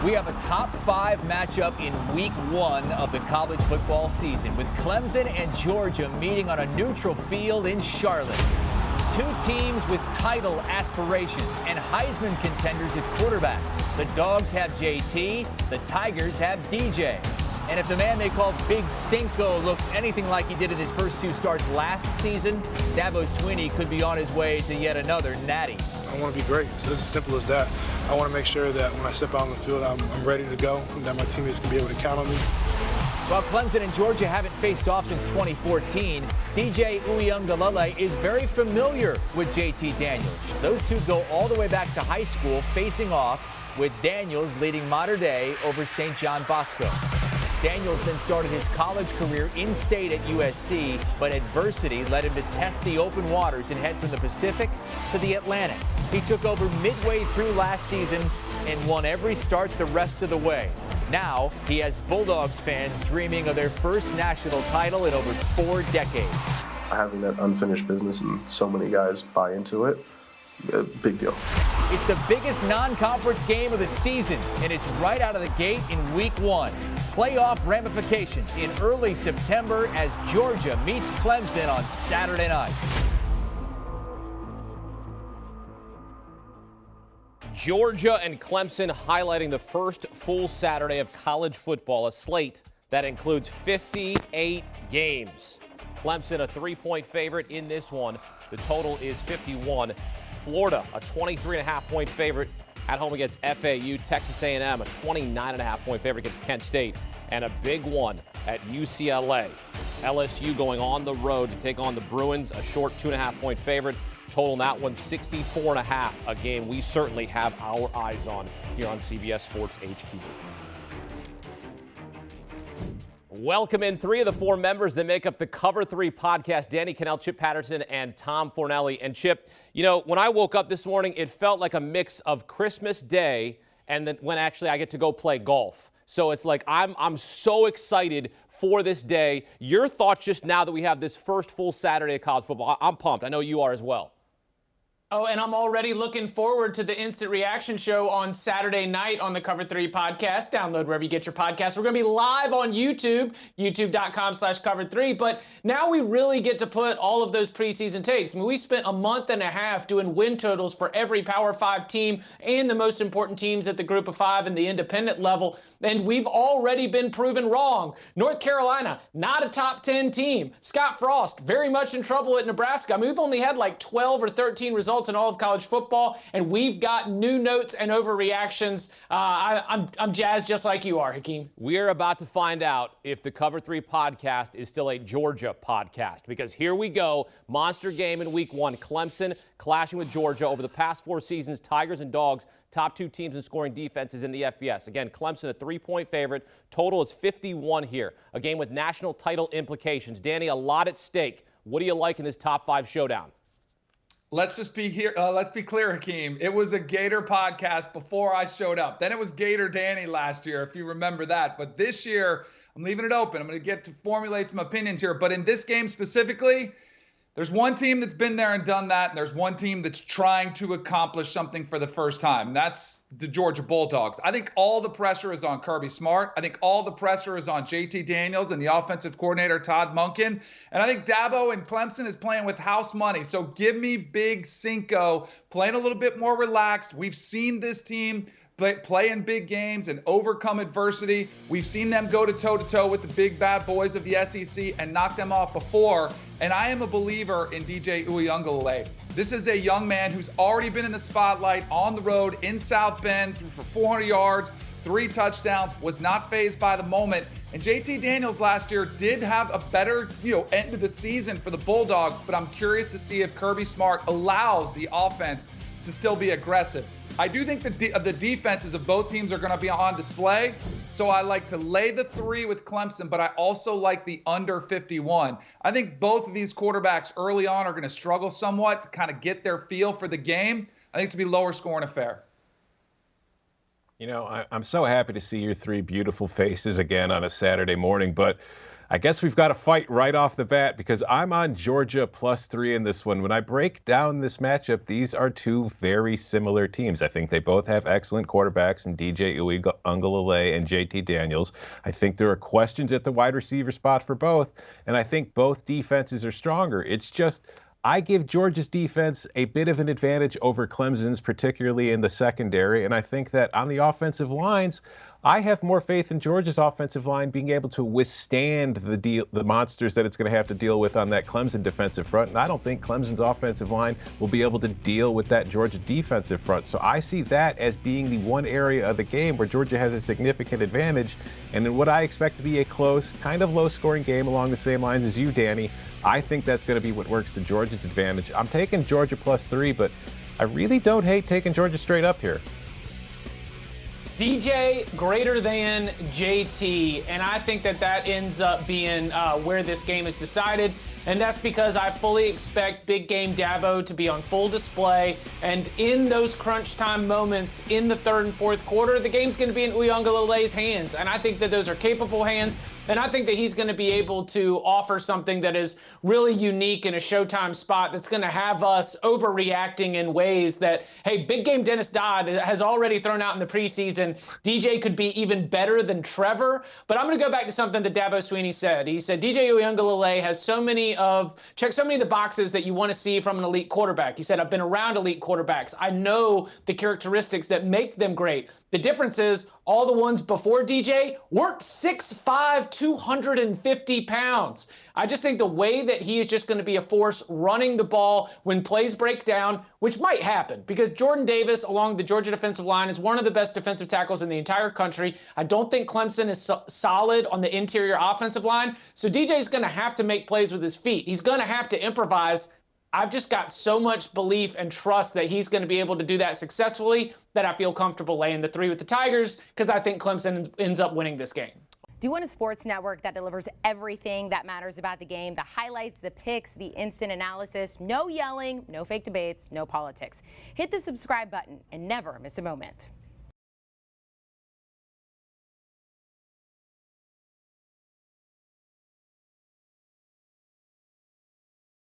We have a top 5 matchup in week 1 of the college football season, with Clemson and Georgia meeting on a neutral field in Charlotte. Two teams with title aspirations and Heisman contenders at quarterback. The Dogs have JT, the Tigers have DJ. And if the man they call Big Cinco looks anything like he did in his first 2 starts last season, Dabo Swinney could be on his way to yet another natty. I want to be great. So it's as simple as that. I want to make sure that when I step out on the field, I'm ready to go, and that my teammates can be able to count on me. While Clemson and Georgia haven't faced off since 2014, DJ Uiagalelei is very familiar with JT Daniels. Those two go all the way back to high school, facing off, with Daniels leading Mater Dei over St. John Bosco. Daniels then started his college career in-state at USC, but adversity led him to test the open waters and head from the Pacific to the Atlantic. He took over midway through last season and won every start the rest of the way. Now he has Bulldogs fans dreaming of their first national title in over 4 decades. Having that unfinished business and so many guys buy into it, a big deal. It's the biggest non-conference game of the season, and it's right out of the gate in week 1. Playoff ramifications in early September as Georgia meets Clemson on Saturday night. Georgia and Clemson highlighting the first full Saturday of college football, a slate that includes 58 games. Clemson a 3-point favorite in this one. The total is 51. Florida a 23.5-point favorite at home against FAU. Texas A&M a 29.5-point favorite against Kent State. And a big one at UCLA. LSU going on the road to take on the Bruins, a short 2.5-point favorite. Total in that one 64.5, a game we certainly have our eyes on here on CBS Sports HQ. Welcome in 3 of the 4 members that make up the Cover 3 podcast, Danny Kanell, Chip Patterson, and Tom Fornelli. And Chip, you know, when I woke up this morning, it felt like a mix of Christmas Day and then when actually I get to go play golf. So it's like I'm so excited for this day. Your thoughts just now that we have this first full Saturday of college football? I'm pumped. I know you are as well. Oh, and I'm already looking forward to the instant reaction show on Saturday night on the Cover 3 podcast. Download wherever you get your podcasts. We're going to be live on YouTube, youtube.com/Cover3. But now we really get to put all of those preseason takes. I mean, we spent a month and a half doing win totals for every Power 5 team and the most important teams at the Group of 5 and the independent level. And we've already been proven wrong. North Carolina, not a top 10 team. Scott Frost, very much in trouble at Nebraska. I mean, we've only had like 12 or 13 results in all of college football, and we've got new notes and overreactions. I'm jazzed just like you are, Hakeem. We are about to find out if the Cover 3 podcast is still a Georgia podcast, because here we go. Monster game in week 1. Clemson clashing with Georgia. Over the past 4 seasons, Tigers and Dogs, top 2 teams in scoring defenses in the FBS. Again, Clemson a 3-point favorite. Total is 51 here. A game with national title implications. Danny, a lot at stake. What do you like in this top 5 showdown? Let's just be here. Let's be clear, Hakeem. It was a Gator podcast before I showed up. Then it was Gator Danny last year, if you remember that. But this year, I'm leaving it open. I'm going to get to formulate some opinions here. But in this game specifically, there's one team that's been there and done that, and there's one team that's trying to accomplish something for the first time. That's the Georgia Bulldogs. I think all the pressure is on Kirby Smart. I think all the pressure is on JT Daniels and the offensive coordinator, Todd Monken. And I think Dabo and Clemson is playing with house money. So give me Big Cinco playing a little bit more relaxed. We've seen this team play in big games and overcome adversity. We've seen them go toe-to-toe with the big bad boys of the SEC and knock them off before. And I am a believer in DJ Uiagalelei. This is a young man who's already been in the spotlight on the road in South Bend, threw for 400 yards, 3 touchdowns, was not fazed by the moment. And JT Daniels last year did have a better, end of the season for the Bulldogs, but I'm curious to see if Kirby Smart allows the offense to still be aggressive. I do think the defenses of both teams are going to be on display, so I like to lay the 3 with Clemson, but I also like the under 51. I think both of these quarterbacks early on are going to struggle somewhat to kind of get their feel for the game. I think it's going to be lower scoring affair. You know, I'm so happy to see your 3 beautiful faces again on a Saturday morning, but I guess we've got to fight right off the bat because I'm on Georgia +3 in this one. When I break down this matchup, these are two very similar teams. I think they both have excellent quarterbacks in DJ Uiagalelei and JT Daniels. I think there are questions at the wide receiver spot for both, and I think both defenses are stronger. It's just I give Georgia's defense a bit of an advantage over Clemson's, particularly in the secondary, and I think that on the offensive lines, I have more faith in Georgia's offensive line being able to withstand the monsters that it's going to have to deal with on that Clemson defensive front. And I don't think Clemson's offensive line will be able to deal with that Georgia defensive front. So I see that as being the one area of the game where Georgia has a significant advantage. And in what I expect to be a close, kind of low-scoring game along the same lines as you, Danny, I think that's going to be what works to Georgia's advantage. I'm taking Georgia +3, but I really don't hate taking Georgia straight up here. DJ greater than JT, and I think that ends up being where this game is decided, and that's because I fully expect Big Game Dabo to be on full display, and in those crunch time moments in the third and fourth quarter, the game's going to be in Uiagalelei's hands, and I think that those are capable hands, and I think that he's going to be able to offer something that is really unique in a Showtime spot that's going to have us overreacting in ways that, hey, Big Game Dennis Dodd has already thrown out in the preseason. DJ could be even better than Trevor. But I'm going to go back to something that Dabo Swinney said. He said DJ Uiagalelei has checked so many of the boxes that you want to see from an elite quarterback. He said, I've been around elite quarterbacks. I know the characteristics that make them great. The difference is all the ones before DJ weren't 6'5", 250 pounds. I just think the way that he is just going to be a force running the ball when plays break down, which might happen because Jordan Davis along the Georgia defensive line is one of the best defensive tackles in the entire country. I don't think Clemson is solid on the interior offensive line. So DJ is going to have to make plays with his feet. He's going to have to improvise. I've just got so much belief and trust that he's going to be able to do that successfully that I feel comfortable laying the 3 with the Tigers because I think Clemson ends up winning this game. Do you want a sports network that delivers everything that matters about the game? The highlights, the picks, the instant analysis, no yelling, no fake debates, no politics. Hit the subscribe button and never miss a moment.